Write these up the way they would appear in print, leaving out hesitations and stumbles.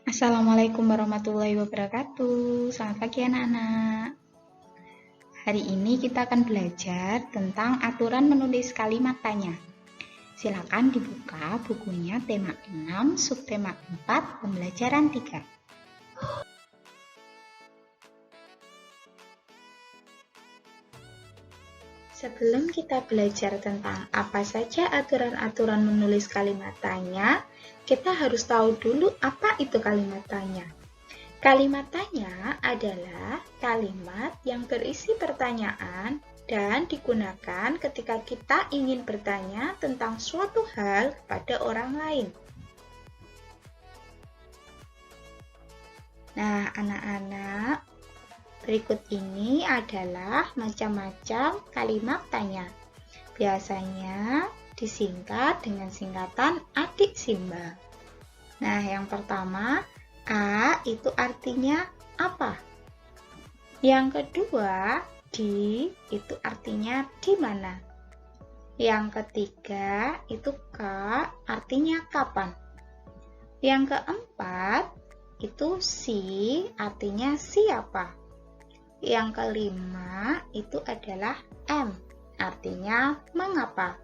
Assalamualaikum warahmatullahi wabarakatuh. Selamat pagi anak-anak. Hari ini kita akan belajar tentang aturan menulis kalimat tanya. Silakan dibuka bukunya tema 6, subtema 4, pembelajaran 3. Sebelum kita belajar tentang apa saja aturan-aturan menulis kalimat tanya, kita harus tahu dulu apa itu kalimat tanya. Kalimat tanya adalah kalimat yang berisi pertanyaan dan digunakan ketika kita ingin bertanya tentang suatu hal kepada orang lain. Nah, anak-anak, berikut ini adalah macam-macam kalimat tanya. Biasanya disingkat dengan singkatan adik Simba. Nah, yang pertama, A itu artinya apa? Yang kedua, di itu artinya di mana? Yang ketiga, itu K artinya kapan? Yang keempat, itu si artinya siapa? Yang kelima, itu adalah M artinya mengapa?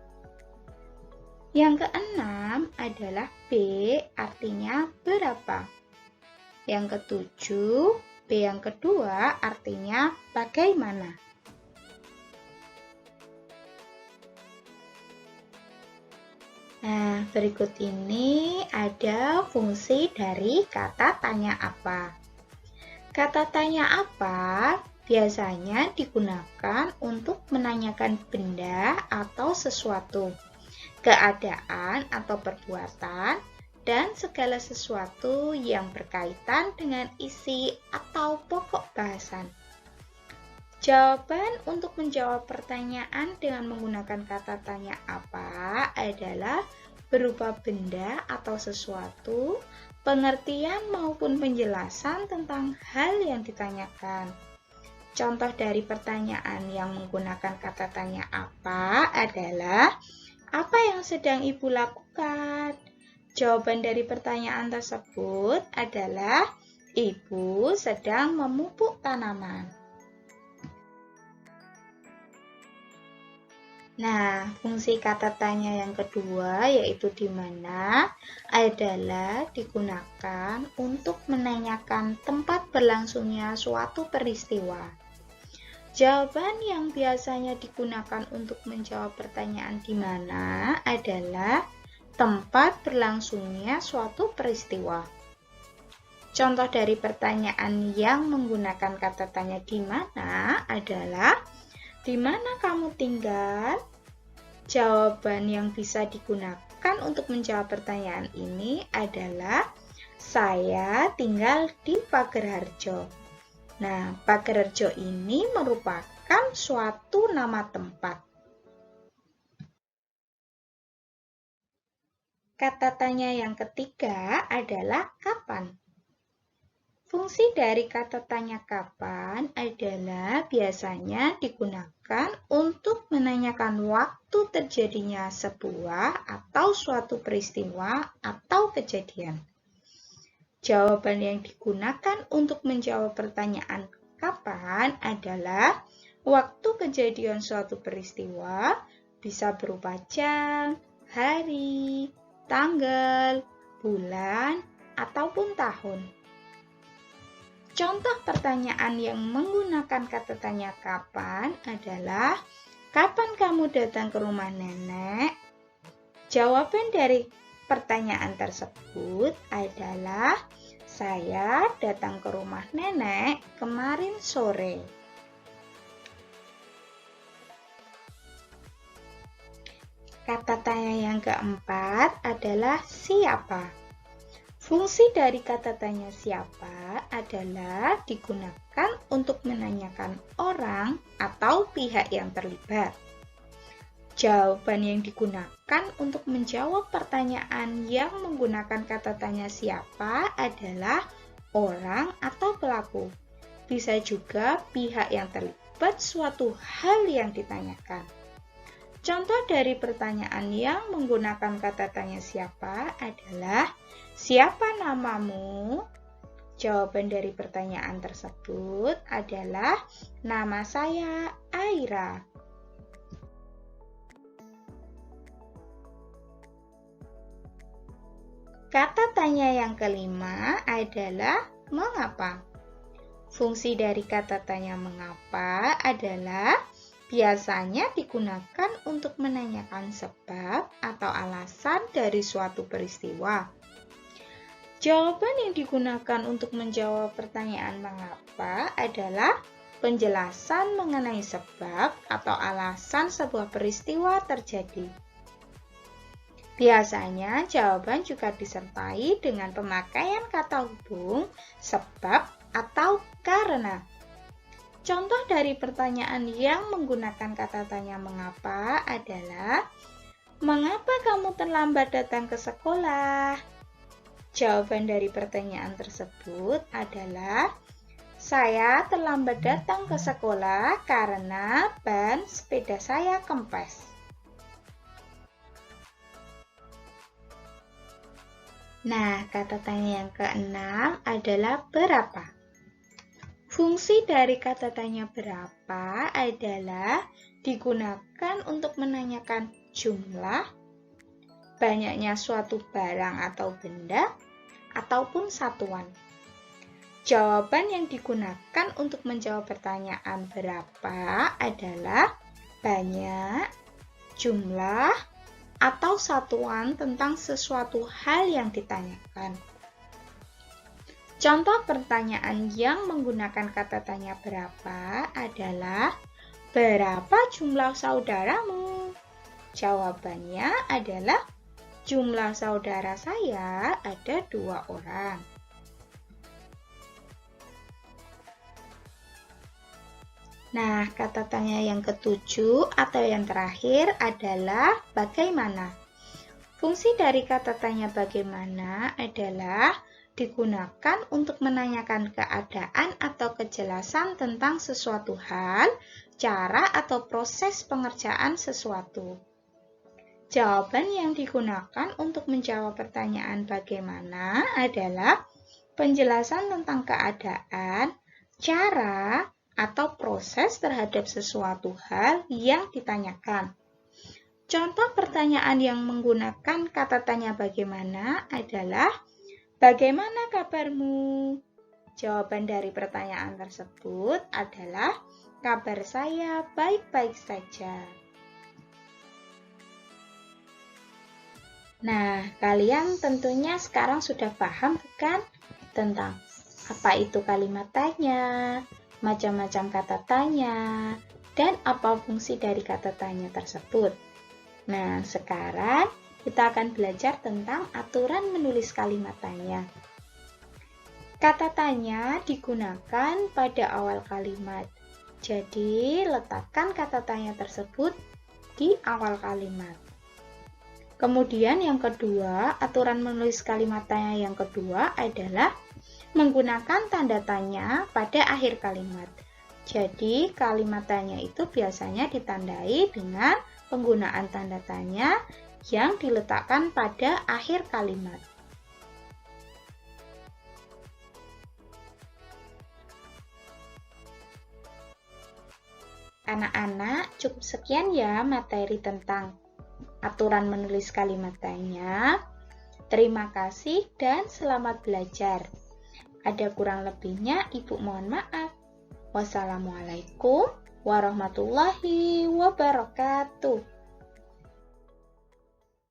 Yang keenam adalah B artinya berapa? Yang ketujuh, B yang kedua artinya bagaimana? Nah, berikut ini ada fungsi dari kata tanya apa. Kata tanya apa biasanya digunakan untuk menanyakan benda atau sesuatu, keadaan atau perbuatan, dan segala sesuatu yang berkaitan dengan isi atau pokok bahasan. Jawaban untuk menjawab pertanyaan dengan menggunakan kata tanya apa adalah berupa benda atau sesuatu, pengertian maupun penjelasan tentang hal yang ditanyakan. Contoh dari pertanyaan yang menggunakan kata tanya apa adalah, apa yang sedang Ibu lakukan? Jawaban dari pertanyaan tersebut adalah, Ibu sedang memupuk tanaman. Nah, fungsi kata tanya yang kedua, yaitu di mana, adalah digunakan untuk menanyakan tempat berlangsungnya suatu peristiwa. Jawaban yang biasanya digunakan untuk menjawab pertanyaan di mana adalah tempat berlangsungnya suatu peristiwa. Contoh dari pertanyaan yang menggunakan kata tanya di mana adalah, di mana kamu tinggal? Jawaban yang bisa digunakan untuk menjawab pertanyaan ini adalah, saya tinggal di Pagerharjo. Nah, Pagerharjo ini merupakan suatu nama tempat. Kata tanya yang ketiga adalah kapan. Fungsi dari kata tanya kapan adalah biasanya digunakan untuk menanyakan waktu terjadinya sebuah atau suatu peristiwa atau kejadian. Jawaban yang digunakan untuk menjawab pertanyaan kapan adalah waktu kejadian suatu peristiwa bisa berupa jam, hari, tanggal, bulan, ataupun tahun. Contoh pertanyaan yang menggunakan kata tanya kapan adalah, kapan kamu datang ke rumah nenek? Jawaban dari pertanyaan tersebut adalah, saya datang ke rumah nenek kemarin sore. Kata tanya yang keempat adalah siapa. Fungsi dari kata tanya siapa adalah digunakan untuk menanyakan orang atau pihak yang terlibat. Jawaban yang digunakan untuk menjawab pertanyaan yang menggunakan kata tanya siapa adalah orang atau pelaku. Bisa juga pihak yang terlibat suatu hal yang ditanyakan. Contoh dari pertanyaan yang menggunakan kata tanya siapa adalah, Siapa namamu? Jawaban dari pertanyaan tersebut adalah nama saya Aira. Kata tanya yang kelima adalah mengapa. Fungsi dari kata tanya mengapa adalah biasanya digunakan untuk menanyakan sebab atau alasan dari suatu peristiwa. Jawaban yang digunakan untuk menjawab pertanyaan mengapa adalah penjelasan mengenai sebab atau alasan sebuah peristiwa terjadi. Biasanya jawaban juga disertai dengan pemakaian kata hubung sebab atau karena. Contoh dari pertanyaan yang menggunakan kata tanya mengapa adalah, mengapa kamu terlambat datang ke sekolah? Jawaban dari pertanyaan tersebut adalah, saya terlambat datang ke sekolah karena ban sepeda saya kempes. Nah, kata tanya yang keenam adalah berapa. Fungsi dari kata tanya berapa adalah digunakan untuk menanyakan jumlah, banyaknya suatu barang atau benda, ataupun satuan. Jawaban yang digunakan untuk menjawab pertanyaan berapa adalah banyak, jumlah, atau satuan tentang sesuatu hal yang ditanyakan. Contoh pertanyaan yang menggunakan kata tanya berapa adalah, berapa jumlah saudaramu? Jawabannya adalah, jumlah saudara saya ada 2 orang. Nah, kata tanya yang ketujuh atau yang terakhir adalah bagaimana. Fungsi dari kata tanya bagaimana adalah digunakan untuk menanyakan keadaan atau kejelasan tentang sesuatu hal, cara atau proses pengerjaan sesuatu. Jawaban yang digunakan untuk menjawab pertanyaan bagaimana adalah penjelasan tentang keadaan, cara, atau proses terhadap sesuatu hal yang ditanyakan. Contoh pertanyaan yang menggunakan kata tanya bagaimana adalah, bagaimana kabarmu? Jawaban dari pertanyaan tersebut adalah, kabar saya baik-baik saja. Nah, kalian tentunya sekarang sudah paham bukan tentang apa itu kalimat tanya, macam-macam kata tanya, dan apa fungsi dari kata tanya tersebut. Nah, sekarang kita akan belajar tentang aturan menulis kalimat tanya. Kata tanya digunakan pada awal kalimat. Jadi, letakkan kata tanya tersebut di awal kalimat. Kemudian yang kedua, aturan menulis kalimat tanya yang kedua adalah menggunakan tanda tanya pada akhir kalimat. Jadi, kalimat tanya itu biasanya ditandai dengan penggunaan tanda tanya yang diletakkan pada akhir kalimat. Anak-anak, cukup sekian ya materi tentang aturan menulis kalimat tanya. Terima kasih dan selamat belajar. Ada kurang lebihnya, Ibu mohon maaf. Wassalamualaikum warahmatullahi wabarakatuh.